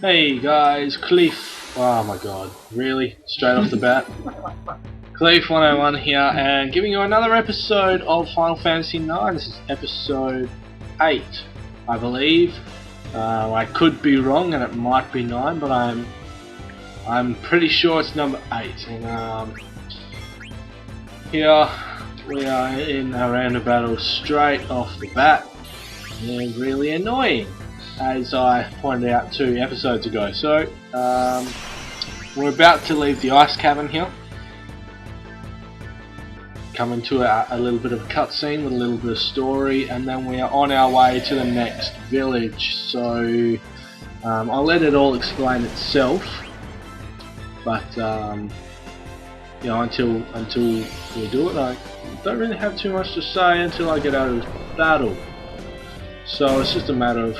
Hey guys, Cliff. Oh my god, really? Straight off the bat? Cliff 101 here, and giving you another episode of Final Fantasy IX. This is episode 8, I believe. I could be wrong, and it might be 9, but I'm pretty sure it's number 8. And here we are in a random battle straight off the bat. And really annoying, as I pointed out 2 episodes ago. So, we're about to leave the ice cavern here. Come into a little bit of a cutscene with a little bit of story, and then we are on our way to the next village. So, I'll let it all explain itself. But, you know, until we do it, I don't really have too much to say until I get out of battle. So it's just a matter of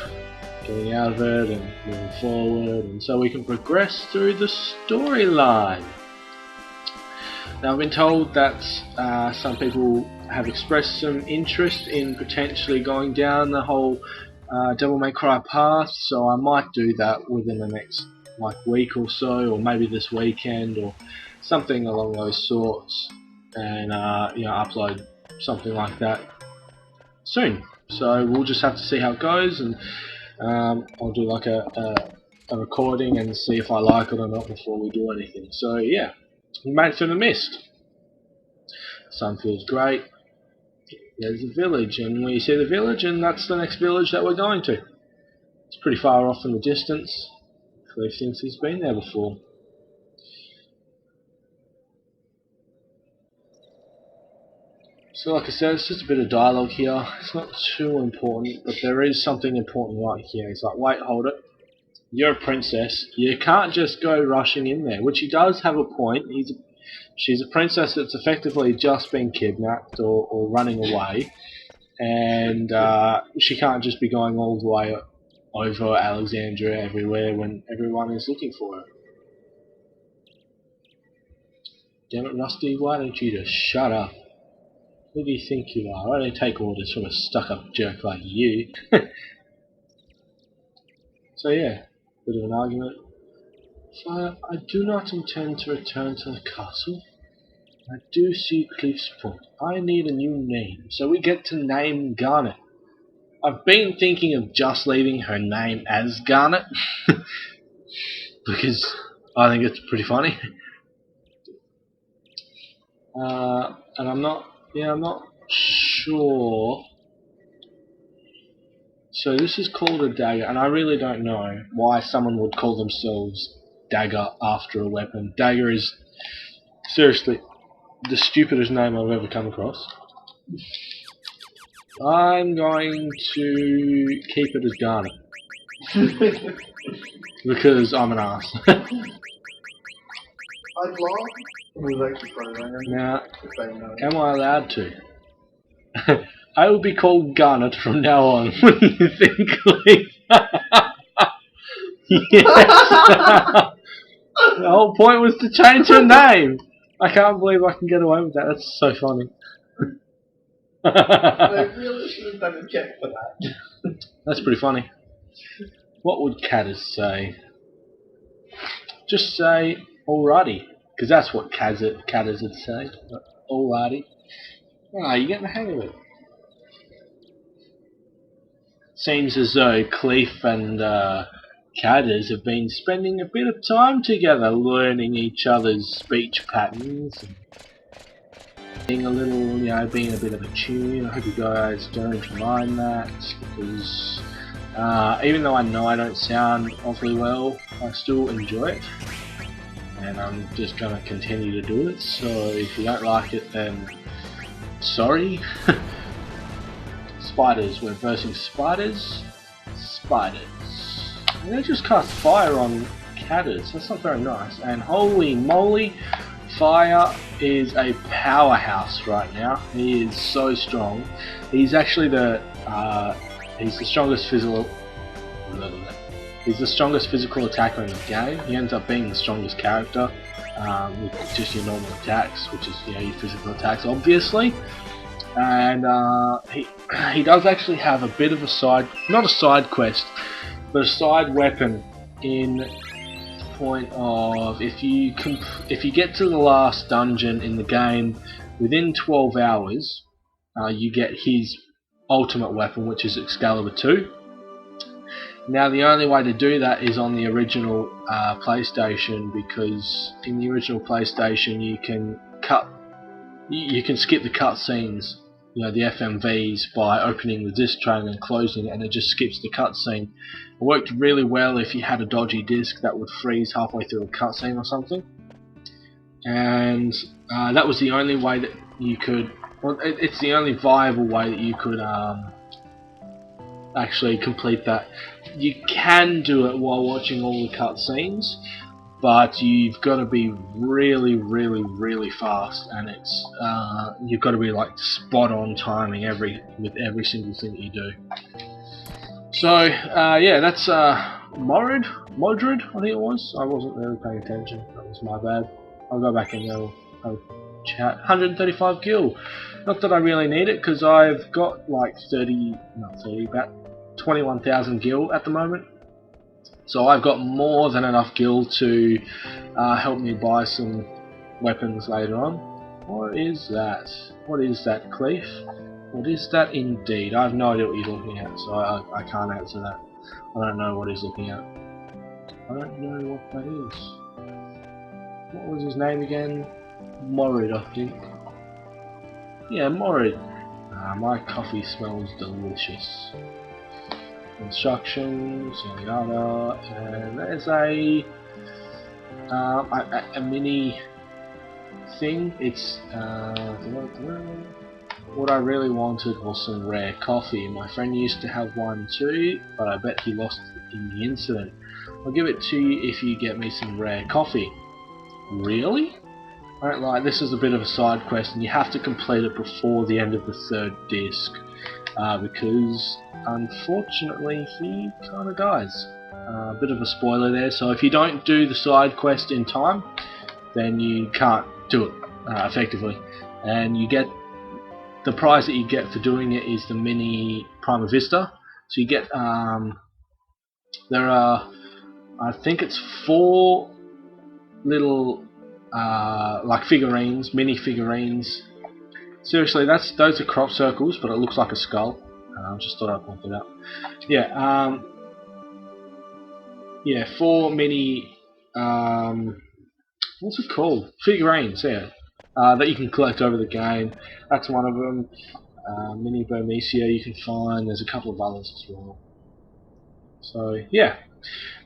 getting out of it and moving forward, and so we can progress through the storyline. Now, I've been told that some people have expressed some interest in potentially going down the whole Devil May Cry path, so I might do that within the next week or so, or maybe this weekend, or something along those sorts, and you know, upload something like that soon. So we'll just have to see how it goes, and I'll do like a recording and see if I like it or not before we do anything. So yeah, we made it through the mist. Sun feels great. There's the village, and we see the village, and that's the next village that we're going to. It's pretty far off in the distance. Cliff thinks he's been there before. So like I said, it's just a bit of dialogue here. It's not too important, but there is something important right here. He's like, wait, hold it. You're a princess. You can't just go rushing in there. Which he does have a point. She's a princess that's effectively just been kidnapped or running away. And she can't just be going all the way over Alexandria everywhere when everyone is looking for her. Damn it, Rusty, why don't you just shut up? Who do you think you are? I don't take orders from a stuck-up jerk like you. So yeah, bit of an argument. Sire, I do not intend to return to the castle. I do see Cliff's point. I need a new name, so we get to name Garnet. I've been thinking of just leaving her name as Garnet, because I think it's pretty funny. And I'm not sure. So this is called a dagger, and I really don't know why someone would call themselves Dagger after a weapon. Dagger is seriously the stupidest name I've ever come across. I'm going to keep it as Garnet. Because I'm an ass. I'd laugh. It was actually funny. Now, am I allowed to? I will be called Garnet from now on. What do you think, Lee? Yes. The whole point was to change her name. I can't believe I can get away with that. That's so funny. They really should have done a check for that. That's pretty funny. What would Cadders say? Just say, alrighty. Because that's what Cadders would say. Alrighty. Ah, you're getting the hang of it. Seems as though Cleef and Cadders have been spending a bit of time together, learning each other's speech patterns and being a little, you know, being a bit of a tune. I hope you guys don't mind that, because even though I know I don't sound awfully well, I still enjoy it, and I'm just gonna continue to do it. So if you don't like it, then sorry. Spiders, we're versing spiders. And they just cast fire on Cadders. That's not very nice. And holy moly, Fire is a powerhouse right now. He is so strong. He's actually he's the strongest physical. He's the strongest physical attacker in the game. He ends up being the strongest character with just your normal attacks, which is, you know, your physical attacks, obviously. And he does actually have a bit of a not a side quest, but a side weapon in point of if you get to the last dungeon in the game within 12 hours, you get his ultimate weapon, which is Excalibur 2. Now the only way to do that is on the original PlayStation, because in the original PlayStation you can skip the cutscenes, the FMVs, by opening the disc tray and then closing it, and it just skips the cutscene. It worked really well if you had a dodgy disc that would freeze halfway through a cutscene or something, and that was the only way that you could. Well, it's the only viable way that you could actually complete that. You can do it while watching all the cutscenes, but you've got to be really, really, really fast, and you've got to be like spot on timing with every single thing that you do. So yeah, that's Modred, I think it was. I wasn't really paying attention. That was my bad. I'll go back and I'll chat. 135 gil. Not that I really need it, because I've got like about 21,000 gil at the moment. So I've got more than enough gil to help me buy some weapons later on. What is that? What is that, Cleef? What is that indeed? I have no idea what you're looking at, so I can't answer that. I don't know what he's looking at. I don't know what that is. What was his name again? Morid, I think. Yeah, Morid. My coffee smells delicious. Instructions, yada, and there's a mini thing. It's what I really wanted was some rare coffee. My friend used to have one too, but I bet he lost it in the incident. I'll give it to you if you get me some rare coffee. Really? I don't like. This is a bit of a side quest, and you have to complete it before the end of the 3rd disc. Because unfortunately he kind of dies. A bit of a spoiler there, so if you don't do the side quest in time, then you can't do it effectively. And you get the prize that you get for doing it is the mini Prima Vista. So you get there are, I think it's 4 little like figurines, mini figurines. Seriously, those are crop circles, but it looks like a skull. Just thought I'd point it out. Yeah, yeah, 4 mini, what's it called? Figurines, yeah, that you can collect over the game. That's one of them. Mini Burmecia you can find. There's a couple of others as well. So yeah,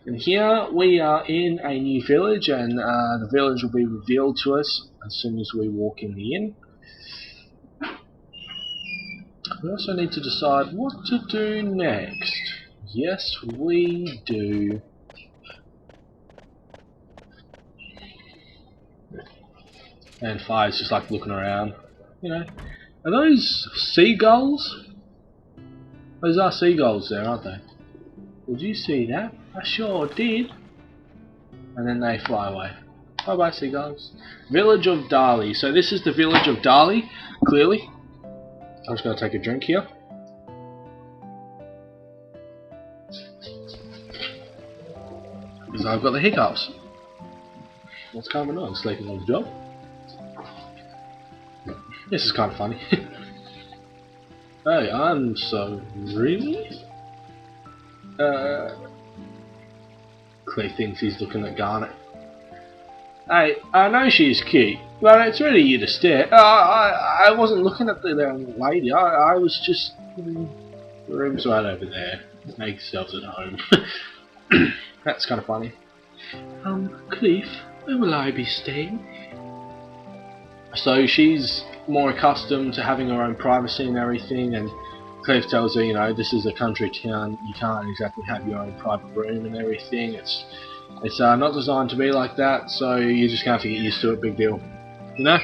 and here we are in a new village, and the village will be revealed to us as soon as we walk in the inn. We also need to decide what to do next. Yes, we do. And Fire's just like looking around. Are those seagulls? Those are seagulls there, aren't they? Did you see that? I sure did. And then they fly away. Bye bye, seagulls. Village of Dali. So this is the village of Dali, clearly. I'm just going to take a drink here. Because I've got the hiccups. What's kind of annoying? Sleeping on the job. This is kind of funny. Hey, I'm so really? Clay thinks he's looking at Garnet. Hey, I know she's cute, but it's really you to stare. I wasn't looking at the lady. I was just. The room's right over there. Make yourselves at home. That's kind of funny. Cliff, where will I be staying? So she's more accustomed to having her own privacy and everything, and Cliff tells her, this is a country town, you can't exactly have your own private room and everything. It's not designed to be like that, so you're just going to have to get used to it, big deal. Not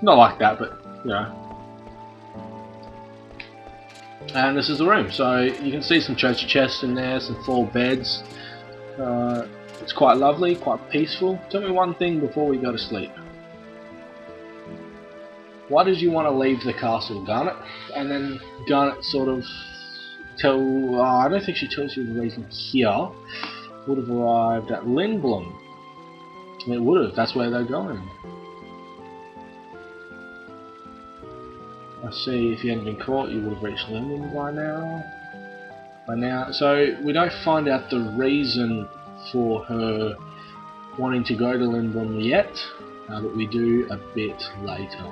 like that, but, And this is the room, so you can see some treasure chests in there, some 4 beds. It's quite lovely, quite peaceful. Tell me one thing before we go to sleep. Why did you want to leave the castle, Garnet? And then Garnet sort of I don't think she tells you the reason here, would have arrived at Lindblom. It would have, that's where they're going. I see, if you hadn't been caught, you would have reached Lindblom by now. So we don't find out the reason for her wanting to go to Lindblom yet, but we do a bit later.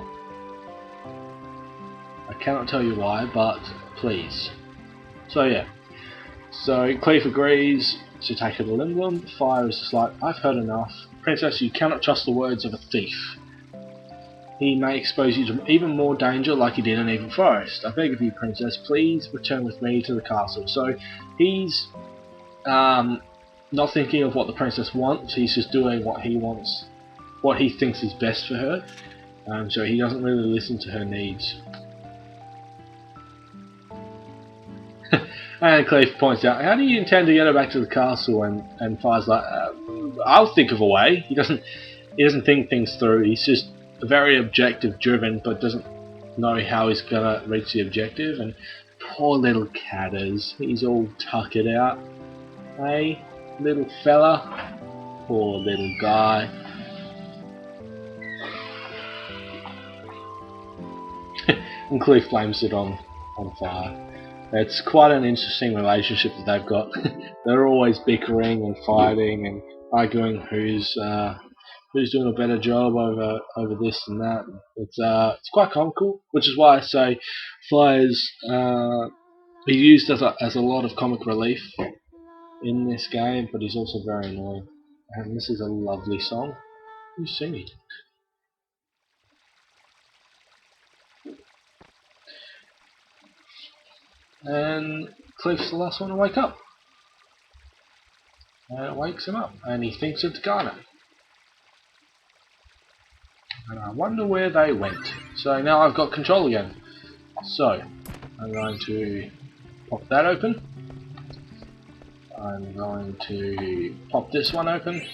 I cannot tell you why, but please. So yeah, so Cleve agrees to take her to Lindblom. Fire is just like, I've heard enough. Princess, you cannot trust the words of a thief. He may expose you to even more danger like he did in Evil Forest. I beg of you, Princess, please return with me to the castle. So he's not thinking of what the princess wants, he's just doing what he wants, what he thinks is best for her. So he doesn't really listen to her needs. And Cleve points out, how do you intend to get her back to the castle? And Fire's like, I'll think of a way. He doesn't think things through. He's just very objective driven, but doesn't know how he's gonna reach the objective. And poor little Catters, he's all tuckered out. Hey, little fella. Poor little guy. And Cleve blames it on Fire. It's quite an interesting relationship that they've got. They're always bickering and fighting and arguing who's doing a better job over this and that. It's quite comical, which is why I say Fire's he's used as a lot of comic relief in this game, but he's also very annoying. And this is a lovely song. Who's singing? And Cliff's the last one to wake up. And it wakes him up, and he thinks it's Garnet. And I wonder where they went. So now I've got control again. So I'm going to pop that open. I'm going to pop this one open.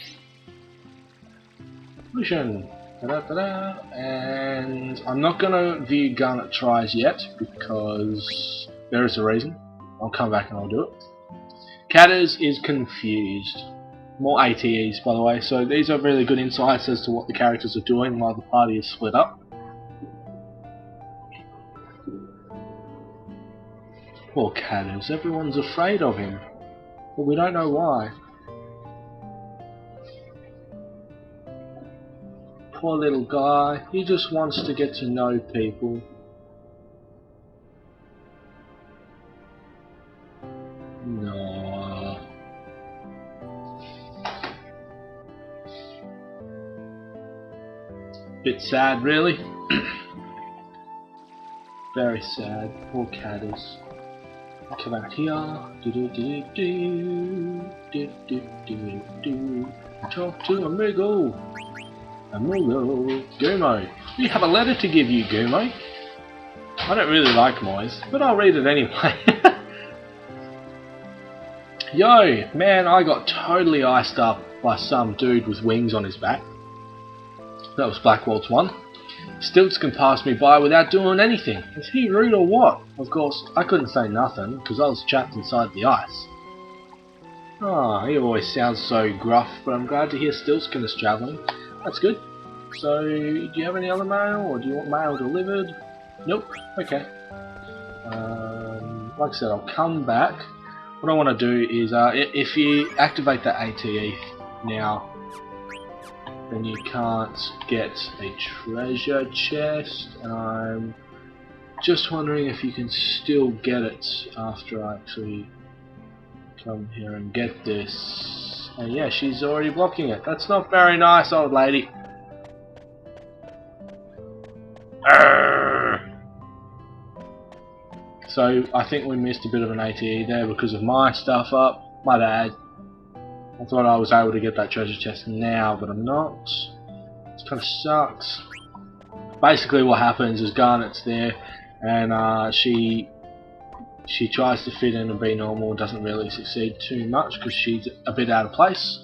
Mission. Da-da-da-da. And I'm not going to view Garnet tries yet because there is a reason. I'll come back and I'll do it. Catters is confused. More ATEs, by the way, so these are really good insights as to what the characters are doing while the party is split up. Poor Catters, everyone's afraid of him, but we don't know why. Poor little guy, he just wants to get to know people. No. Bit sad, really. Very sad. Poor Catters. Come out here. Do do do do do do do do. Talk to Amigo. Amigo. Gumo. We have a letter to give you, Gumo. I don't really like Moise, but I'll read it anyway. Yo, man, I got totally iced up by some dude with wings on his back. That was Black Waltz 1. Stilts can pass me by without doing anything. Is he rude or what? Of course, I couldn't say nothing, because I was trapped inside the ice. Oh, he always sounds so gruff, but I'm glad to hear Stiltskin is travelling. That's good. So, do you have any other mail, or do you want mail delivered? Nope. Okay. Like I said, I'll come back. What I want to do is, if you activate the ATE now, then you can't get a treasure chest, and I'm just wondering if you can still get it after I actually come here and get this. And yeah, she's already blocking it. That's not very nice, old lady. Arrgh. So I think we missed a bit of an ATE there because of my stuff up. My bad. I thought I was able to get that treasure chest now, but I'm not. It kind of sucks. Basically what happens is Garnet's there, and she tries to fit in and be normal, doesn't really succeed too much because she's a bit out of place.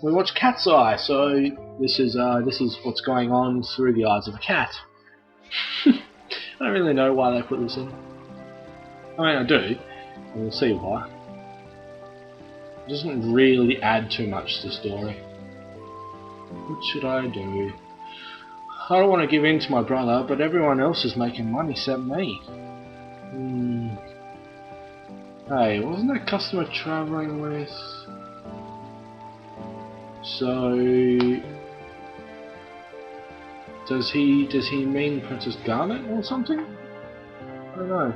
We watch Cat's Eye, so this is what's going on through the eyes of a cat. I don't really know why they put this in. I mean, I do, and we'll see why. It doesn't really add too much to the story. What should I do? I don't want to give in to my brother, but everyone else is making money except me. Hey, wasn't that customer traveling with... So... Does he mean Princess Garnet or something? I don't know.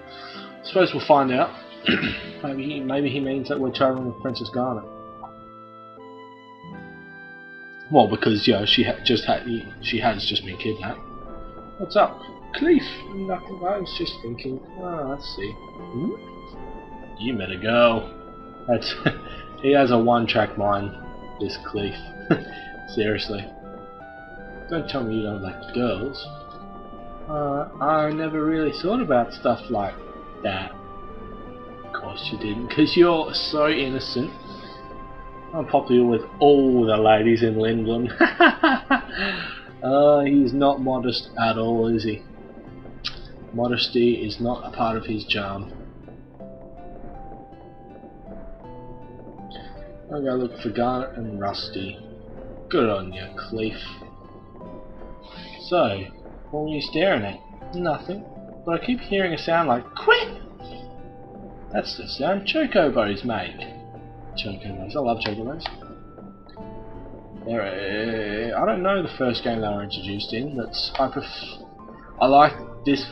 I suppose we'll find out. maybe he means that we're traveling with Princess Garnet. Well, because she has just been kidnapped. What's up, Cleef? Nothing. I was just thinking. Let's see. You met a girl. That's he has a one-track mind. This Cleef. Seriously. Don't tell me you don't like girls. I never really thought about stuff like that. Of course you didn't, because you're so innocent. I'm popular with all the ladies in Lindblom. He's not modest at all, is he? Modesty is not a part of his charm. I'll go look for Garnet and Rusty. Good on you, Cleef. So, what were you staring at? Nothing. But I keep hearing a sound like quit! That's the sound Chocobos make. Chocobos, I love Chocobos. I don't know the first game they were introduced in. I like this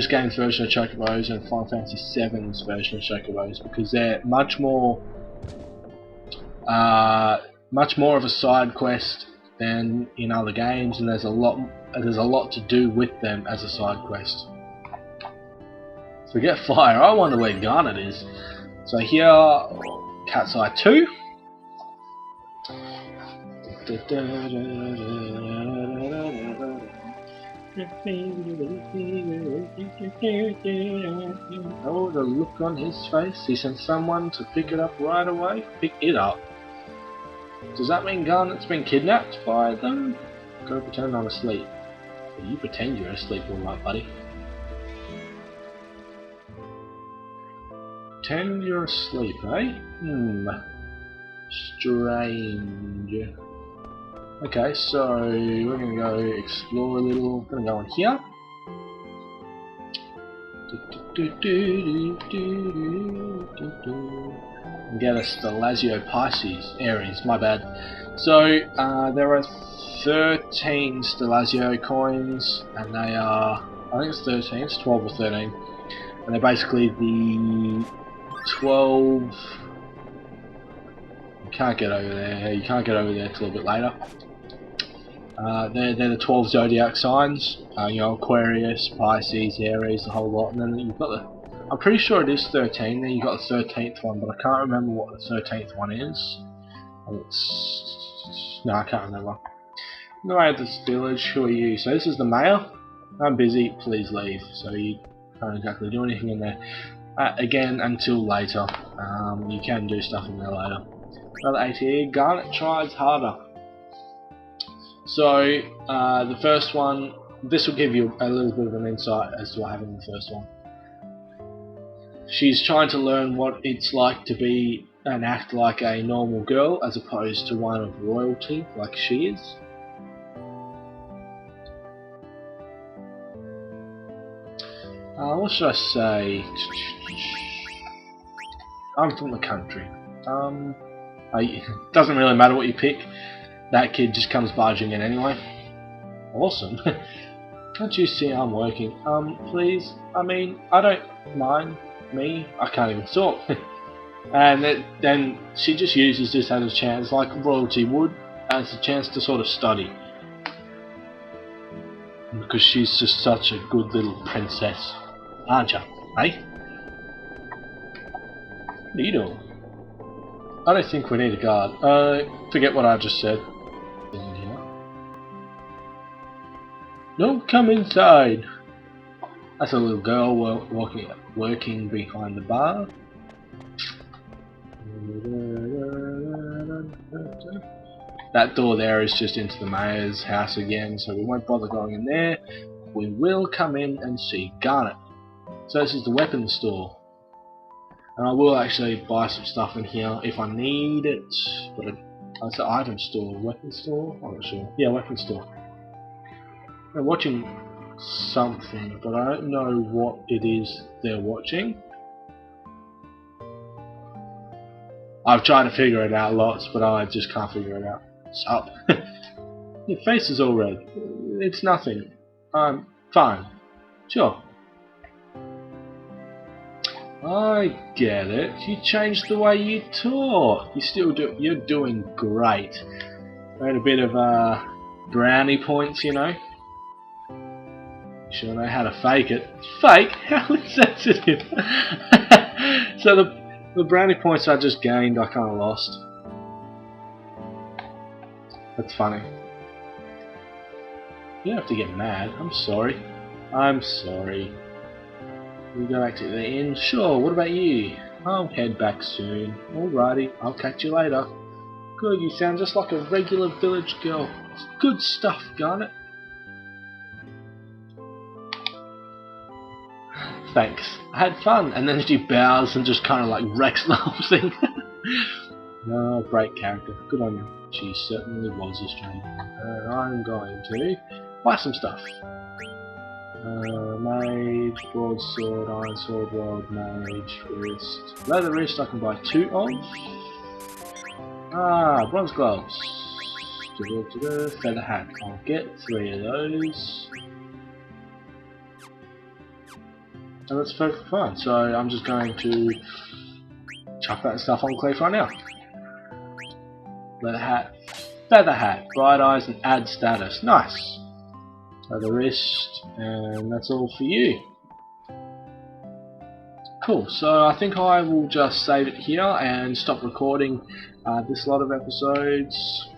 game's version of Chocobos and Final Fantasy VII's version of Chocobos because they're much more of a side quest than in other games, and there's a lot to do with them as a side quest. Forget fire. I wonder where Garnet is. So here, Cat's Eye 2. Oh, the look on his face. He sent someone to pick it up right away. Pick it up. Does that mean Garnet's been kidnapped by them? Go pretend I'm asleep. Well, you pretend you're asleep, alright, buddy. Pretend you're asleep, eh? Strange. Okay, so we're gonna go explore a little. We're gonna go on here. And get a Stelazio Pisces. Aries, my bad. So there are 13 Stelazio coins, and they are, I think it's 13, it's 12 or 13, and they're basically the 12. You can't get over there. You can't get over there till a bit later. They're the 12 zodiac signs. Aquarius, Pisces, Aries, the whole lot, and then you've got the. I'm pretty sure it is 13. Then you've got the 13th one, but I can't remember what the 13th one is. No, I can't remember. No, at this village. Who are you? So this is the mayor. I'm busy. Please leave. So you can't exactly do anything in there. Again, until later. You can do stuff in there later. Another ATE. Garnet tries harder. So the first one. This will give you a little bit of an insight as to what happened in the first one. She's trying to learn what it's like to be and act like a normal girl as opposed to one of royalty like she is. What should I say? I'm from the country. It doesn't really matter what you pick. That kid just comes barging in anyway. Awesome. Can't you see I'm working? Please? I mean, I don't mind. Me? I can't even talk. And then she just uses this as a chance, like royalty would, as a chance to sort of study. Because she's just such a good little princess. Aren't you? Eh? What are you doing? I don't think we need a guard. Forget what I just said. Don't come inside. That's a little girl working behind the bar. That door there is just into the mayor's house again, so we won't bother going in there. We will come in and see Garnet. So this is the weapons store. And I will actually buy some stuff in here if I need it. But it's the item store, weapon store? I'm not sure. Yeah, weapon store. They're watching something, but I don't know what it is they're watching. I've tried to figure it out lots, but I just can't figure it out. What's up? Your face is all red. It's nothing. I'm fine. Sure. I get it. You changed the way you talk. You're doing great. Made a bit of brownie points, you know. Sure know how to fake it. Fake? How insensitive. So the brownie points I just gained, I kind of lost. That's funny. You don't have to get mad. I'm sorry. I'm sorry. We go back to the inn. Sure, what about you? I'll head back soon. Alrighty, I'll catch you later. Good, you sound just like a regular village girl. Good stuff, Garnet. Thanks. I had fun. And then she bows and just kind of like wrecks the whole thing. No, great character. Good on you. She certainly was a stranger. I'm going to buy some stuff. Mage, broadsword, iron sword, world mage, wrist. Leather wrist I can buy 2 of. Bronze gloves. Feather hat. I'll get 3 of those. And that's perfectly fine. So I'm just going to chuck that stuff on Clef right now. Leather hat, feather hat, bright eyes, and add status. Nice. Leather wrist, and that's all for you. Cool. So I think I will just save it here and stop recording this lot of episodes.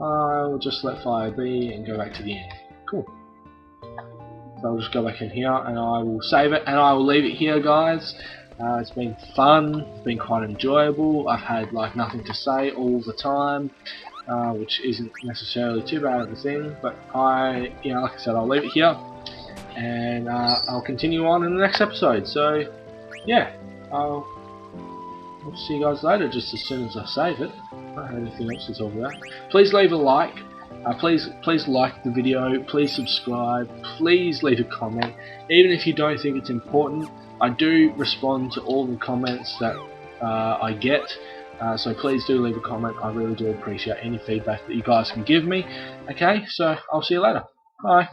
I will just let fire be and go back to the end. Cool. So I'll just go back in here and I will save it and I will leave it here, guys. It's been fun, it's been quite enjoyable. I've had like nothing to say all the time, which isn't necessarily too bad of a thing, but like I said, I'll leave it here and I'll continue on in the next episode. So yeah, I'll see you guys later just as soon as I save it. I don't have anything else to talk about. Please leave a like. Please like the video, please subscribe, please leave a comment. Even if you don't think it's important, I do respond to all the comments that I get, so please do leave a comment. I really do appreciate any feedback that you guys can give me. Okay, so I'll see you later. Bye.